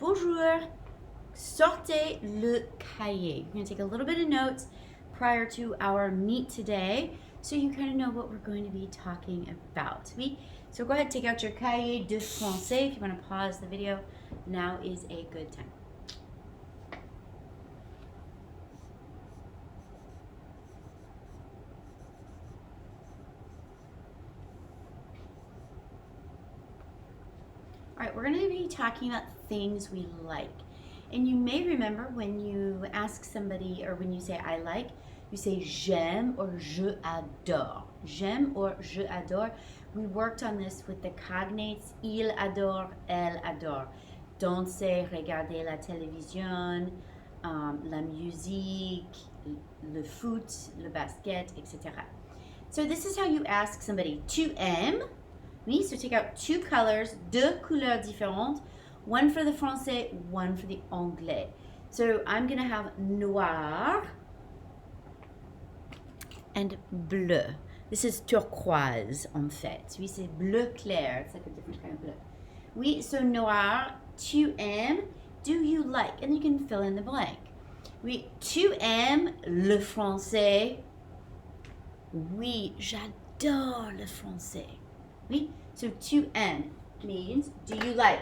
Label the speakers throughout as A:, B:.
A: bonjour. Sortez le cahier. We're going to take a little bit of notes prior to our meet today so you kind of know what we're going to be talking about. So go ahead and take out your cahier de français. If you want to pause the video, now is a good time. All right, we're going to be talking about things we like. And you may remember when you ask somebody or when you say I like, you say j'aime or je adore. J'aime or je adore. We worked on this with the cognates il adore, elle adore. Don't say regarder la télévision, la musique, le foot, le basket, etc. So this is how you ask somebody. Tu aimes? Oui, so take out two colors, deux couleurs différentes, one for the français, one for the anglais. So I'm going to have noir and bleu. This is turquoise, en fait. Oui, c'est bleu clair. It's like a different kind of bleu. Oui, so noir, tu aimes, do you like? And you can fill in the blank. Oui, tu aimes le français? Oui, j'adore le français. Oui, so tu aimes means do you like?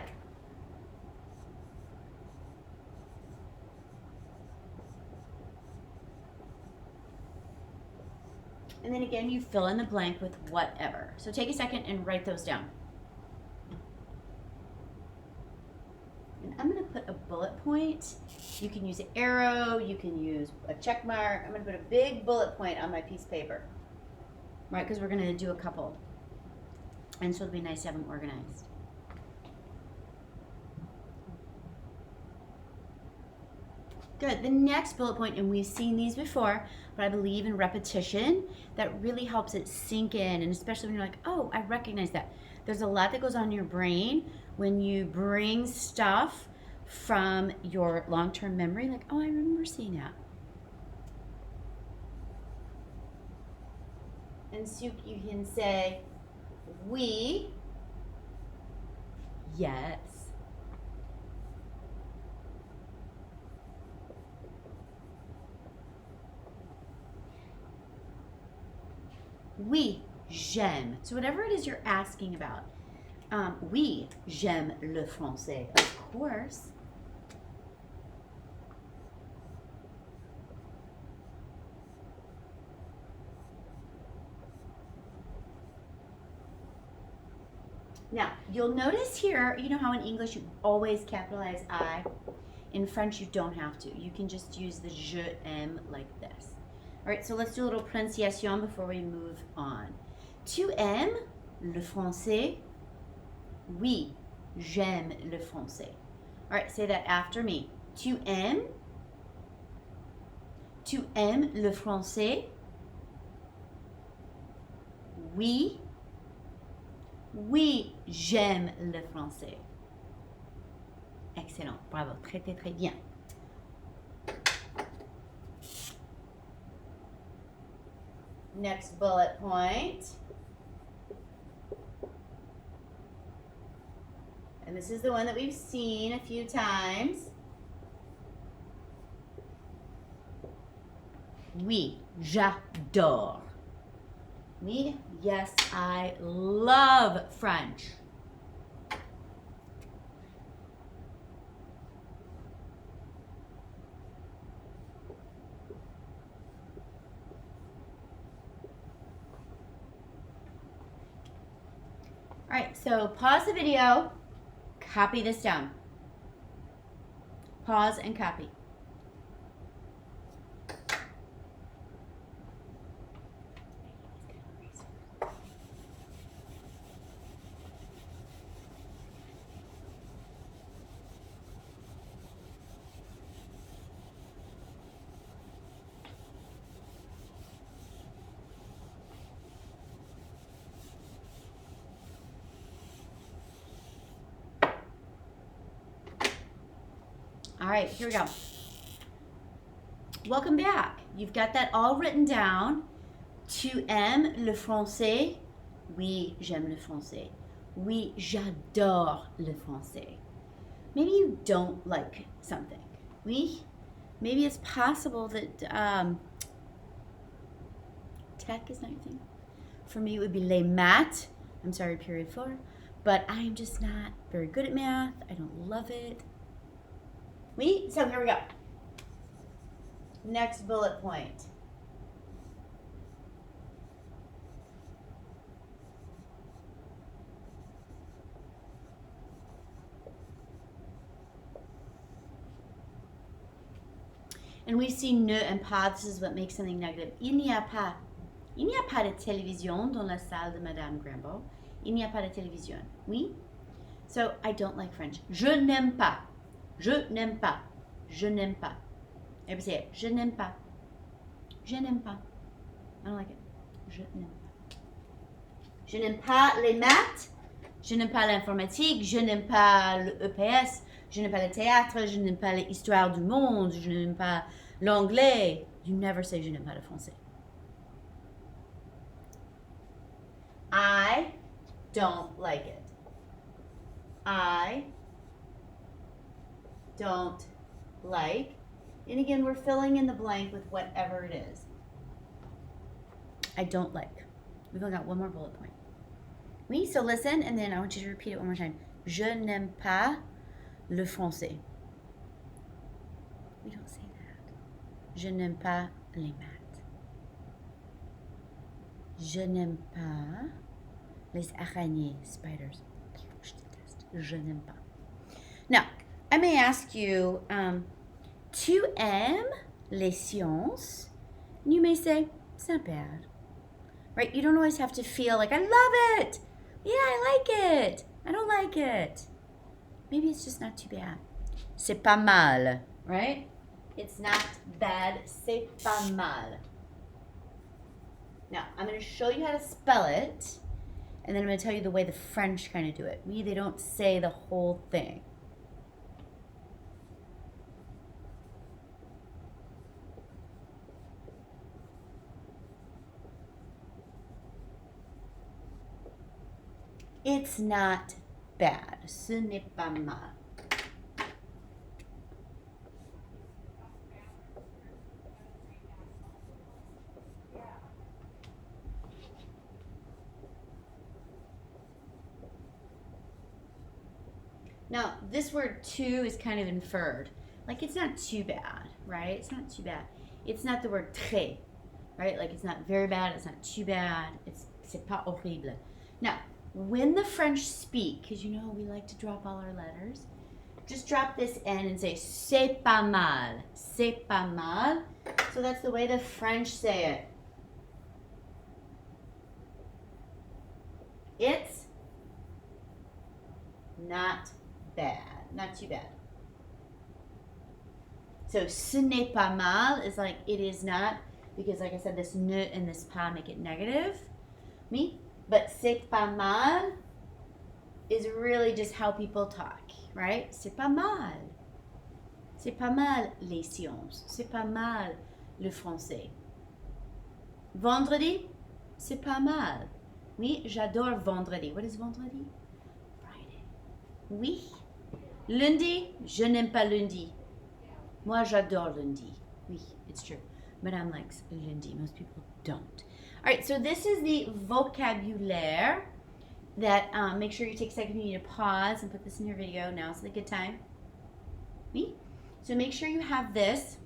A: And then again, you fill in the blank with whatever. So take a second and write those down. And I'm going to put a bullet point. You can use an arrow. You can use a check mark. I'm going to put a big bullet point on my piece of paper. Right, because we're going to do a couple. And so it'll be nice to have them organized. Good. The next bullet point, and we've seen these before, but I believe in repetition, that really helps it sink in, and especially when you're like, oh, I recognize that. There's a lot that goes on in your brain when you bring stuff from your long-term memory, like, oh, I remember seeing that. And so you can say, oui, yes. Oui, j'aime. So whatever it is you're asking about. Oui, j'aime le français. Of course. Now, you'll notice here, you know how in English you always capitalize I? In French, you don't have to. You can just use the je aime like this. All right, so let's do a little pronunciation before we move on. Tu aimes le français? Oui, j'aime le français. All right, say that after me. Tu aimes? Tu aimes le français? Oui. Oui, j'aime le français. Excellent, bravo, très très très bien. Next bullet point. And this is the one that we've seen a few times. Oui, j'adore. Oui, yes, I love French. All right, so pause the video, copy this down. Pause and copy. All right, here we go. Welcome back. You've got that all written down. Tu aimes le français? Oui, j'aime le français. Oui, j'adore le français. maybe you don't like something. Maybe it's possible that tech is not your thing. For me, it would be les maths. I'm sorry, period 4. But I'm just not very good at math. I don't love it. So here we go. Next bullet point. And we've seen ne and pas. This is what makes something negative. Il n'y a pas de télévision dans la salle de Madame Grambo. Il n'y a pas de télévision. Oui? So I don't like French. Je n'aime pas. Je n'aime pas. Je n'aime pas. Everybody say it. Je n'aime pas. Je n'aime pas. I don't like it. Je n'aime pas. Je n'aime pas les maths. Je n'aime pas l'informatique. Je n'aime pas le EPS. Je n'aime pas le théâtre. Je n'aime pas l'histoire du monde. Je n'aime pas l'anglais. You never say je n'aime pas le français. I don't like it. I don't like. And again, we're filling in the blank with whatever it is. I don't like. We've only got one more bullet point. Oui, so listen, and then I want you to repeat it one more time. Je n'aime pas le français. We don't say that. Je n'aime pas les maths. Je n'aime pas les araignées, spiders. Je déteste. Je n'aime pas. Now, I may ask you, tu aimes les sciences? And you may say, it's not bad. Right? You don't always have to feel like, I love it. Yeah, I like it. I don't like it. Maybe it's just not too bad. C'est pas mal. Right? It's not bad. C'est pas mal. Now, I'm going to show you how to spell it, and then I'm going to tell you the way the French kind of do it. They don't say the whole thing. It's not bad. Ce n'est pas mal. Now, this word too is kind of inferred. Like, it's not too bad, right? It's not too bad. It's not the word très, right? Like, it's not very bad. It's not too bad. C'est pas horrible. Now, when the French speak, because you know we like to drop all our letters, just drop this N and say, c'est pas mal. C'est pas mal. So that's the way the French say it. It's not bad. Not too bad. So, ce n'est pas mal is like, it is not, because like I said, this ne and this pas make it negative. Me? But c'est pas mal is really just how people talk, right? C'est pas mal. C'est pas mal les sciences. C'est pas mal le français. Vendredi, c'est pas mal. Oui, j'adore vendredi. What is vendredi? Friday. Oui. Lundi, je n'aime pas lundi. Moi, j'adore lundi. Oui, it's true. Madame likes lundi. Most people don't. All right, so this is the vocabulaire that, make sure you take a second. You need to pause and put this in your video. Now's the good time. Oui? So make sure you have this,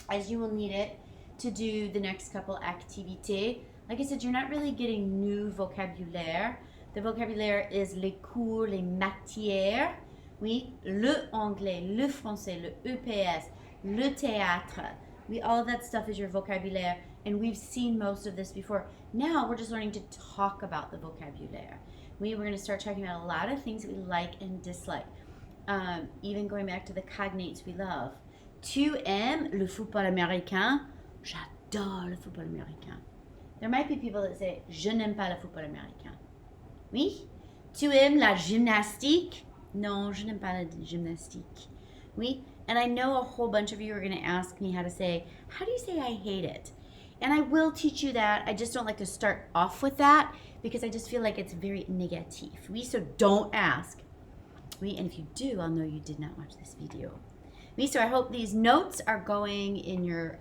A: as you will need it to do the next couple activités. Like I said, you're not really getting new vocabulaire. The vocabulaire is les cours, les matières. Oui, le anglais, le français, le EPS, le théâtre. Oui, all of that stuff is your vocabulaire, and we've seen most of this before. Now we're just learning to talk about the vocabulaire. We're going to start talking about a lot of things that we like and dislike. Even going back to the cognates we love. Tu aimes le football américain? J'adore le football américain. There might be people that say, je n'aime pas le football américain. Oui? Tu aimes la gymnastique? Non, je n'aime pas la gymnastique. Oui? And I know a whole bunch of you are going to ask me how do you say I hate it? And I will teach you that. I just don't like to start off with that because I just feel like it's very negative. Oui? So don't ask. Oui, and if you do, I'll know you did not watch this video. Oui, so I hope these notes are going in your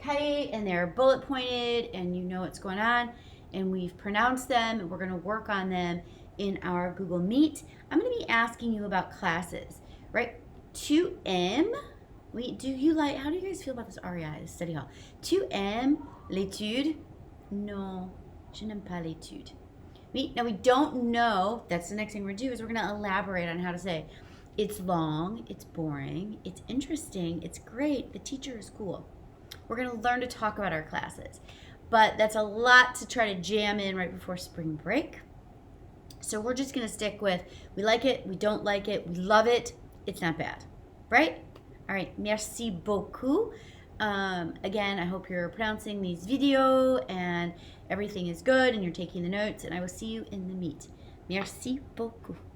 A: cahier and they're bullet pointed and you know what's going on and we've pronounced them and we're going to work on them in our Google Meet. I'm going to be asking you about classes, right? Tu aimes, oui, how do you guys feel about this REI, this study hall? Tu aimes l'étude? Non, je n'aime pas l'étude. Now we don't know, that's the next thing we're going to do is we're going to elaborate on how to say it's long, it's boring, it's interesting, it's great, the teacher is cool. We're going to learn to talk about our classes. But that's a lot to try to jam in right before spring break. So we're just going to stick with we like it, we don't like it, we love it, it's not bad. Right? All right, merci beaucoup. Again, I hope you're pronouncing these video and everything is good and you're taking the notes and I will see you in the meet. Merci beaucoup.